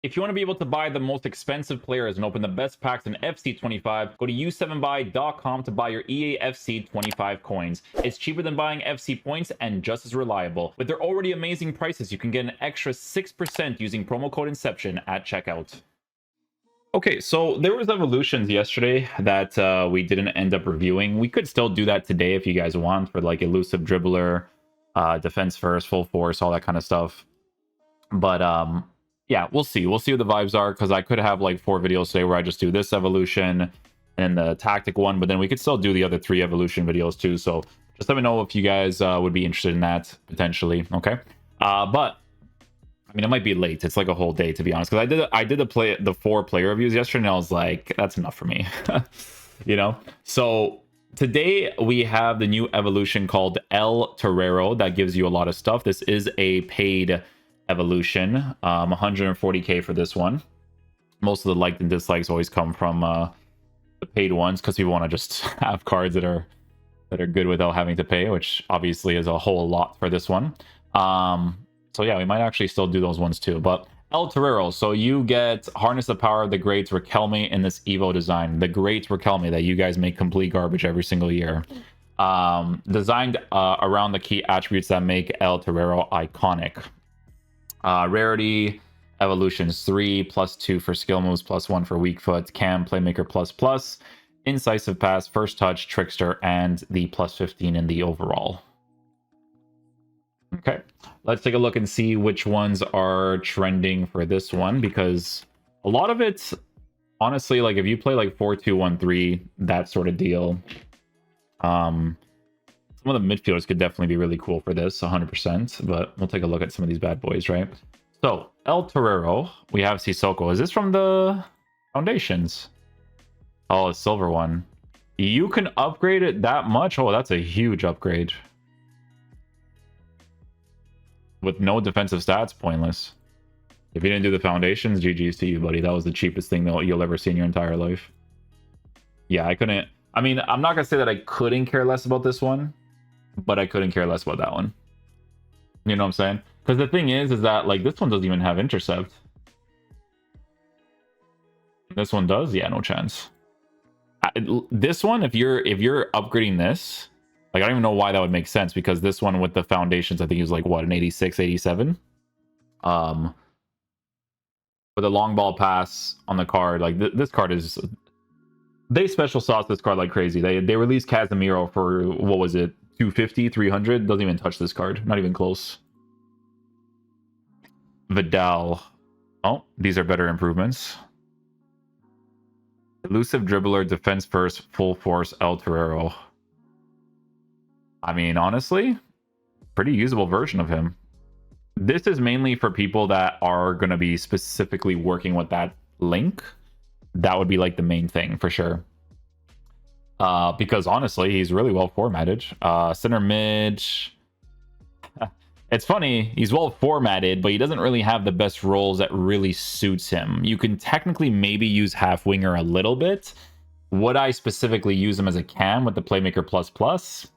If you want to be able to buy the most expensive players and open the best packs in FC25, go to u7buy.com to buy your EA FC25 coins. It's cheaper than buying FC points and just as reliable. With their already amazing prices, you can get an extra 6% using promo code Inception at checkout. Okay, so there was evolutions yesterday that we didn't end up reviewing. We could still do that today if you guys want, for like elusive dribbler, defense first, full force, all that kind of stuff. But yeah, we'll see. We'll see what the vibes are, because I could have like 4 videos today where I just do this evolution and the tactic one, but then we could still do the other 3 evolution videos too. So just let me know if you guys would be interested in that potentially. Okay, but I mean, it might be late. It's like a whole day, to be honest, because I did the 4 player reviews yesterday, and I was like, that's enough for me. You know. So today we have the new evolution called El Torero that gives you a lot of stuff. This is a paid evolution, 140k for this one. Most of the liked and dislikes always come from the paid ones, because people want to just have cards that are good without having to pay, which obviously is a whole lot for this one. So yeah, we might actually still do those ones too. But El Torero, so you get harness the power of the great Raquelme in this Evo design, the great Raquelme that you guys make complete garbage every single year. Designed around the key attributes that make El Torero iconic. Rarity evolutions 3 +2 for skill moves, +1 for weak foot, cam, playmaker ++, incisive pass, first touch, trickster, and the +15 in the overall. Okay, let's take a look and see which ones are trending for this one, because a lot of it's honestly, like if you play like 4-2-1-3, that sort of deal, some of the midfielders could definitely be really cool for this, 100%. But we'll take a look at some of these bad boys, right? So El Torero, we have Sissoko. Is this from the foundations? Oh, a silver one. You can upgrade it that much? Oh, that's a huge upgrade. With no defensive stats, pointless. If you didn't do the foundations, GG's to you, buddy. That was the cheapest thing that you'll ever see in your entire life. Yeah, I couldn't. I mean, I'm not gonna say that I couldn't care less about this one, but I couldn't care less about that one. You know what I'm saying? Because the thing is that like this one doesn't even have intercept. This one does? Yeah, no chance. This one, if you're upgrading this, like I don't even know why that would make sense, because this one with the foundations, I think is like what, an 86, 87. With a long ball pass on the card, like this card is. They special sauce this card like crazy. They released Casemiro for, what was it, 250, 300? Doesn't even touch this card. Not even close. Vidal. Oh, these are better improvements. Elusive dribbler, defense first, full force, El Torero. I mean, honestly, pretty usable version of him. This is mainly for people that are going to be specifically working with that link. That would be like the main thing for sure. Because honestly, he's really well formatted. Center mid. It's funny, he's well formatted, but he doesn't really have the best roles that really suits him. You can technically maybe use half winger a little bit. Would I specifically use him as a cam with the playmaker ++?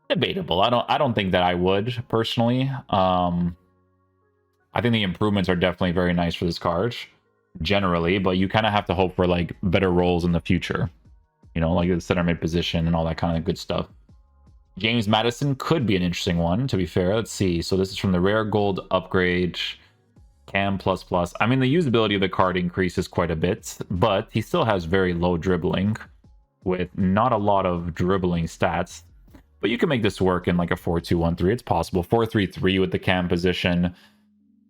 Debatable. I don't think that I would personally. I think the improvements are definitely very nice for this card generally, but you kind of have to hope for like better roles in the future, you know, like the center mid position and all that kind of good stuff. James Maddison could be an interesting one, to be fair. Let's see. So this is from the rare gold upgrade, cam ++. I mean, the usability of the card increases quite a bit, but he still has very low dribbling with not a lot of dribbling stats. But you can make this work in like a 4-2-1-3. It's possible. 4-3-3 with the cam position.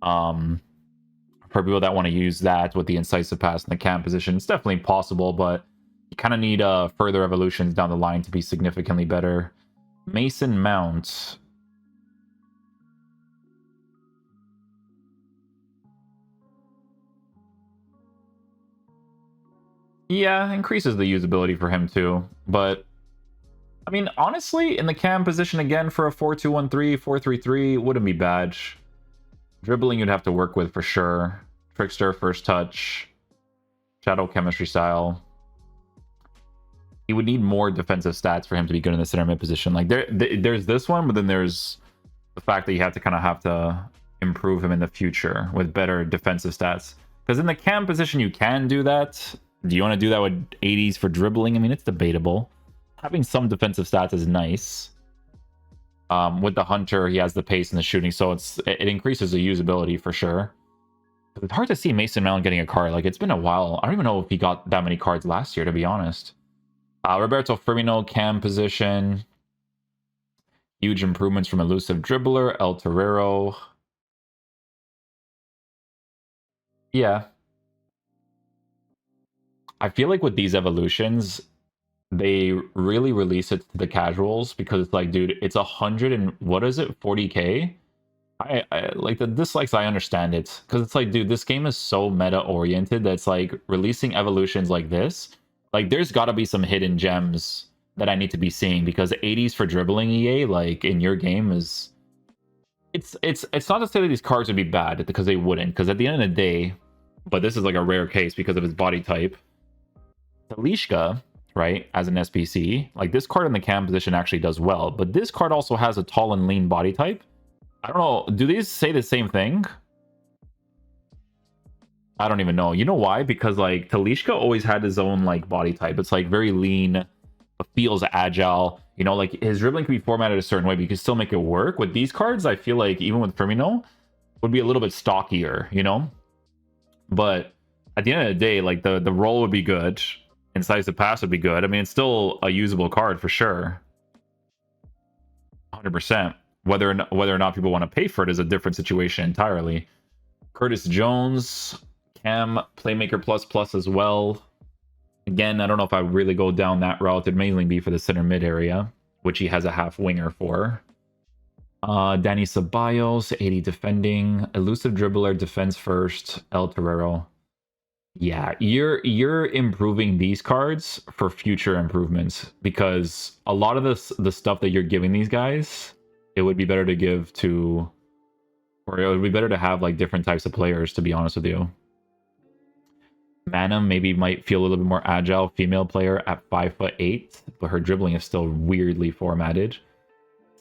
For people that want to use that with the incisive pass in the cam position, it's definitely possible, but you kind of need further evolutions down the line to be significantly better. Mason Mount. Yeah, increases the usability for him too, but I mean, honestly, in the cam position again for a 4-2-1-3, 4-3-3 wouldn't be bad. Dribbling you'd have to work with for sure. Trickster, first touch, shadow chemistry style. He would need more defensive stats for him to be good in the center mid position. Like there's this one, but then there's the fact that you have to improve him in the future with better defensive stats. Because in the cam position, you can do that. Do you want to do that with 80s for dribbling? I mean, it's debatable. Having some defensive stats is nice. With the hunter, he has the pace and the shooting, so it increases the usability for sure. It's hard to see Mason Mount getting a card. Like, it's been a while. I don't even know if he got that many cards last year, to be honest. Roberto Firmino, cam position. Huge improvements from elusive dribbler. El Torero. Yeah. I feel like with these evolutions, they really release it to the casuals because it's like, dude, it's 100 and what is it, 40k? I like the dislikes. I understand it because it's like, dude, this game is so meta oriented that's like releasing evolutions like this. Like, there's got to be some hidden gems that I need to be seeing because 80s for dribbling EA, like in your game, is it's not to say that these cards would be bad because they wouldn't. Because at the end of the day, but this is like a rare case because of his body type. Talishka, right, as an SPC, like this card in the cam position actually does well, but this card also has a tall and lean body type. I don't know, do these say the same thing? I don't even know. You know why? Because like Talishka always had his own like body type. It's like very lean, feels agile. You know, like his dribbling can be formatted a certain way, but you can still make it work. With these cards, I feel like even with Firmino, would be a little bit stockier, you know? But at the end of the day, like the roll would be good. Incisive pass would be good. I mean, it's still a usable card for sure. 100%. Whether or not people want to pay for it is a different situation entirely. Curtis Jones, cam, playmaker plus as well. Again, I don't know if I would really go down that route. It'd mainly be for the center mid area, which he has a half winger for. Danny Ceballos, 80 defending, elusive dribbler, defense first, El Torero. Yeah, you're improving these cards for future improvements because a lot of the stuff that you're giving these guys, it would be better to give to, or it would be better to have like different types of players, to be honest with you. Manam maybe might feel a little bit more agile female player at 5'8", but her dribbling is still weirdly formatted.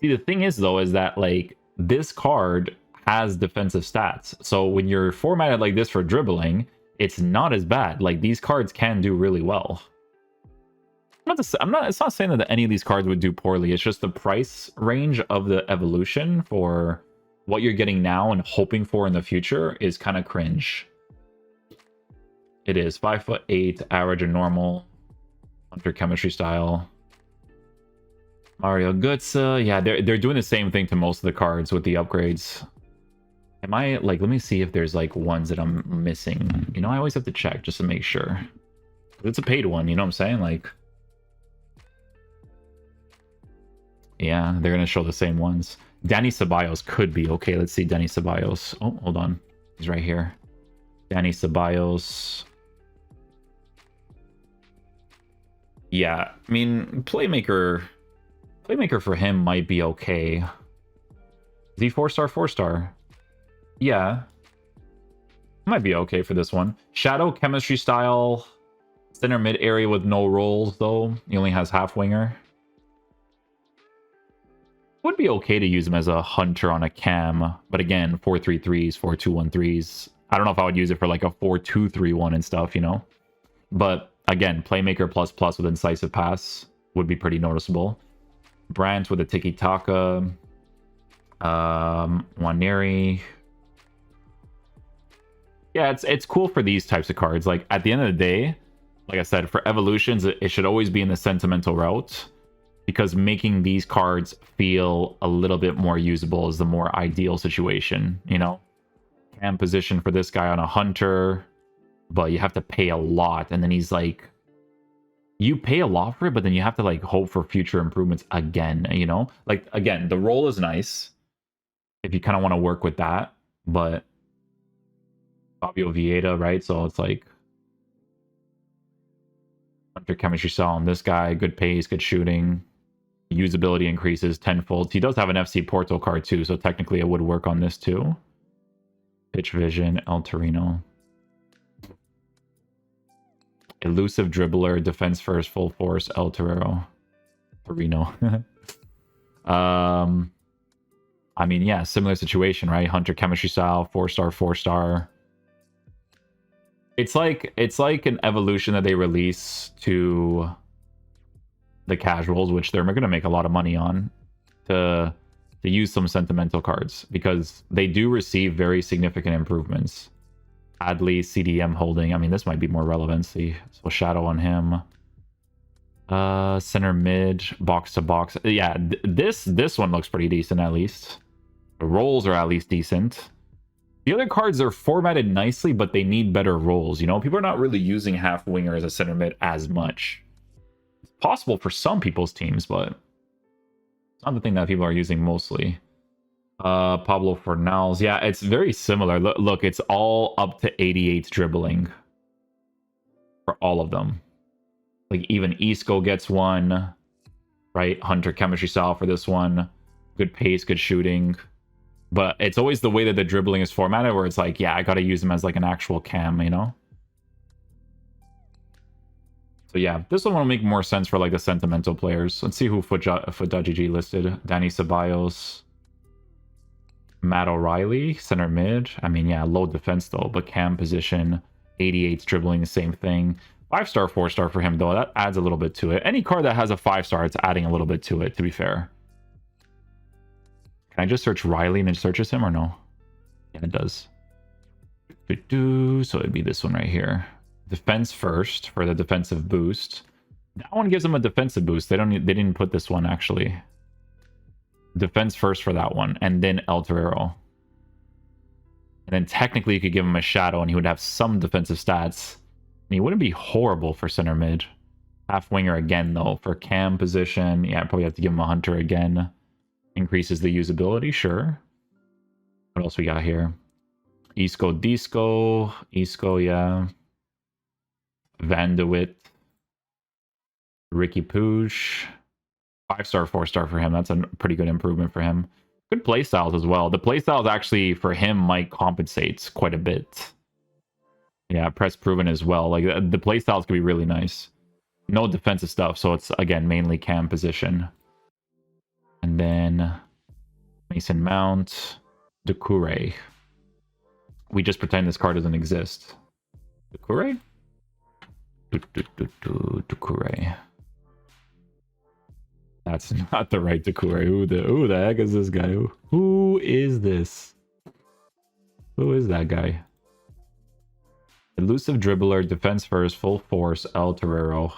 See, the thing is though, is that like this card has defensive stats. So when you're formatted like this for dribbling, it's not as bad. Like these cards can do really well. It's not saying that any of these cards would do poorly. It's just the price range of the evolution for what you're getting now and hoping for in the future is kind of cringe. It is 5'8", average and normal, hunter chemistry style. Mario Götze, yeah, they're doing the same thing to most of the cards with the upgrades. Am I like? Let me see if there's like ones that I'm missing. You know, I always have to check just to make sure. It's a paid one, you know what I'm saying? Like, yeah, they're gonna show the same ones. Danny Ceballos could be okay. Let's see, Danny Ceballos. Oh, hold on, he's right here. Danny Ceballos. Yeah, I mean, playmaker for him might be okay. Is he 4-star? 4-star. Yeah, might be okay for this one. Shadow chemistry style, center mid area with no rolls though. He only has half winger. Would be okay to use him as a hunter on a cam, but again, 4-3-3s, 4-2-1-3s. I don't know if I would use it for like a 4-2-3-1 and stuff, you know. But again, playmaker plus with incisive pass would be pretty noticeable. Brandt with a tiki taka. Waneri. Yeah, it's cool for these types of cards. Like at the end of the day, like I said, for evolutions, it should always be in the sentimental route because making these cards feel a little bit more usable is the more ideal situation, you know. Cam position for this guy on a hunter, but you have to pay a lot, and then he's like, you pay a lot for it, but then you have to like hope for future improvements again, you know. Like again, the roll is nice if you kind of want to work with that, but Fabio Vieira, right? So it's like hunter chemistry style on this guy, good pace, good shooting, usability increases tenfold. He does have an FC Porto card too, so technically it would work on this too. Pitch vision, El Torino. Elusive dribbler, defense first, full force, El Torero. Torino. I mean, yeah, similar situation, right? Hunter chemistry style, 4-star, 4-star. It's like an evolution that they release to the casuals, which they're going to make a lot of money on, to use some sentimental cards, because they do receive very significant improvements. Adley, CDM holding. I mean, this might be more relevancy. So shadow on him. Center mid, box to box. Yeah, this one looks pretty decent at least. The rolls are at least decent. The other cards are formatted nicely, but they need better rolls. You know, people are not really using half winger as a center mid as much. It's possible for some people's teams, but it's not the thing that people are using mostly. Pablo Fornals. Yeah, it's very similar. Look, it's all up to 88 dribbling for all of them. Like, even Isco gets one, right? Hunter chemistry style for this one. Good pace, good shooting. But it's always the way that the dribbling is formatted where it's like, yeah, I got to use him as like an actual cam, you know? So yeah, this one will make more sense for like the sentimental players. Let's see who FootGG listed. Danny Ceballos. Matt O'Reilly, center mid. I mean, yeah, low defense though, but cam position. 88's dribbling, the same thing. 5-star, 4-star for him though. That adds a little bit to it. Any card that has a 5-star, it's adding a little bit to it, to be fair. Can I just search Riley and it searches him or no? Yeah, it does. So it'd be this one right here. Defense first for the defensive boost. That one gives them a defensive boost. They didn't put this one actually. Defense first for that one, and then El Torero. And then technically you could give him a shadow and he would have some defensive stats. And he wouldn't be horrible for center mid. Half winger again though. For cam position, yeah, I'd probably have to give him a hunter again. Increases the usability, sure. What else we got here? Isco Disco. Isco, yeah. Van de Wit. Ricky Puig. 5-star, 4-star for him. That's a pretty good improvement for him. Good playstyles as well. The playstyles actually for him might compensate quite a bit. Yeah, press proven as well. Like the playstyles could be really nice. No defensive stuff, so it's again mainly cam position. And then Mason Mount, Doucouré. We just pretend this card doesn't exist. Doucouré? Doucouré. That's not the right Doucouré. Who the heck is this guy? Who is this? Who is that guy? Elusive dribbler, defense first, full force, El Torero.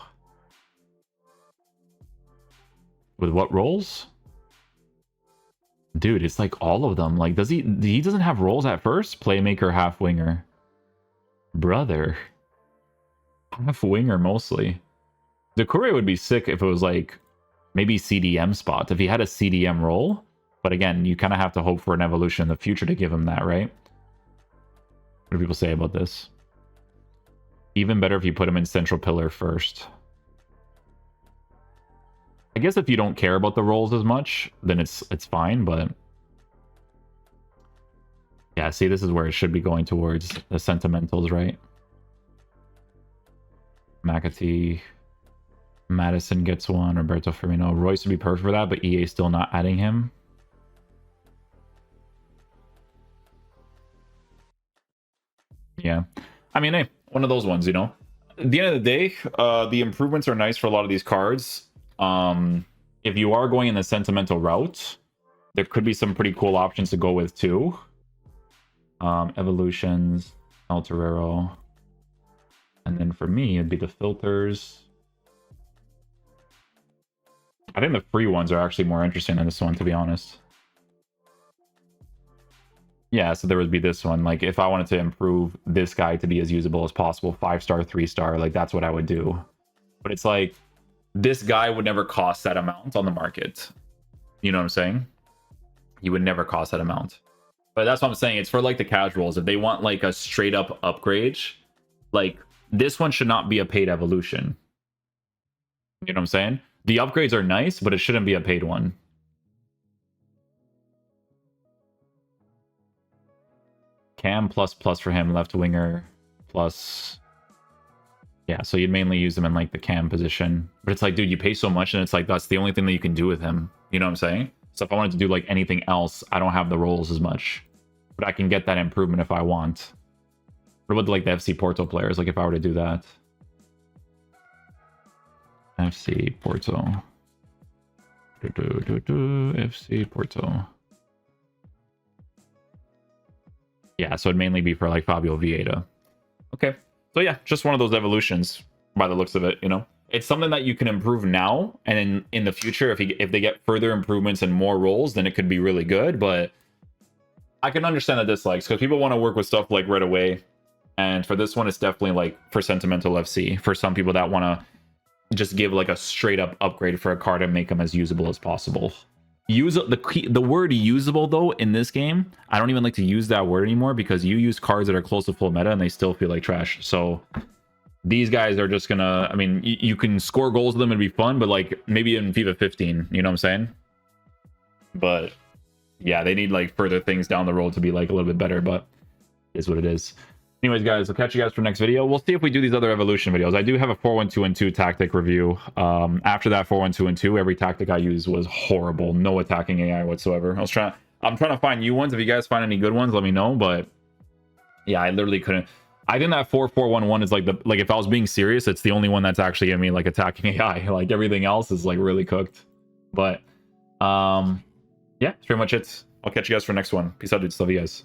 With what roles? Dude, it's like all of them. Like, he doesn't have roles at first? Playmaker, half winger. Brother. Half winger mostly. Doucouré would be sick if it was like maybe CDM spot. If he had a CDM role. But again, you kind of have to hope for an evolution in the future to give him that, right? What do people say about this? Even better if you put him in central pillar first. I guess if you don't care about the roles as much, then it's fine, but yeah, see, this is where it should be going towards the sentimentals, right? McAtee, Madison gets one, Roberto Firmino. Royce would be perfect for that, but EA still not adding him. Yeah. I mean, hey, one of those ones, you know? At the end of the day, the improvements are nice for a lot of these cards. If you are going in the sentimental route, there could be some pretty cool options to go with too. Evolutions, El Torero. And then for me, it'd be the filters. I think the free ones are actually more interesting than this one, to be honest. Yeah, so there would be this one. Like, if I wanted to improve this guy to be as usable as possible, 5-star, 3-star, like, that's what I would do. But it's like, this guy would never cost that amount on the market. You know what I'm saying? He would never cost that amount. But that's what I'm saying. It's for, like, the casuals. If they want, like, a straight-up upgrade, like, this one should not be a paid evolution. You know what I'm saying? The upgrades are nice, but it shouldn't be a paid one. Cam plus for him, left winger plus. Yeah, so you'd mainly use them in like the cam position. But it's like, dude, you pay so much and it's like that's the only thing that you can do with him. You know what I'm saying? So if I wanted to do like anything else, I don't have the roles as much. But I can get that improvement if I want. What about like the FC Porto players? Like if I were to do that. FC Porto. FC Porto. Yeah, so it'd mainly be for like Fabio Vieira. Okay. So yeah, just one of those evolutions by the looks of it, you know? It's something that you can improve now, and in the future, if they get further improvements and more roles, then it could be really good. But I can understand the dislikes because people want to work with stuff like right away. And for this one, it's definitely like for Sentimental FC. For some people that want to just give like a straight up upgrade for a card and make them as usable as possible. The word usable though in this game, I don't even like to use that word anymore because you use cards that are close to full meta and they still feel like trash. So these guys are just gonna, I mean, you can score goals with them and be fun, but like maybe in FIFA 15, you know what I'm saying? But yeah, they need like further things down the road to be like a little bit better, but it is what it is. Anyways, guys, I'll catch you guys for the next video. We'll see if we do these other evolution videos. I do have a 4-1-2-2 tactic review. After that 4-1-2-2, every tactic I used was horrible. No attacking AI whatsoever. I'm trying to find new ones. If you guys find any good ones, let me know. But yeah, I literally couldn't. I think that 4-4-1-1 is like if I was being serious, it's the only one that's actually giving me like attacking AI. Like everything else is like really cooked. But yeah, that's pretty much it. I'll catch you guys for the next one. Peace out, dudes. Love you guys.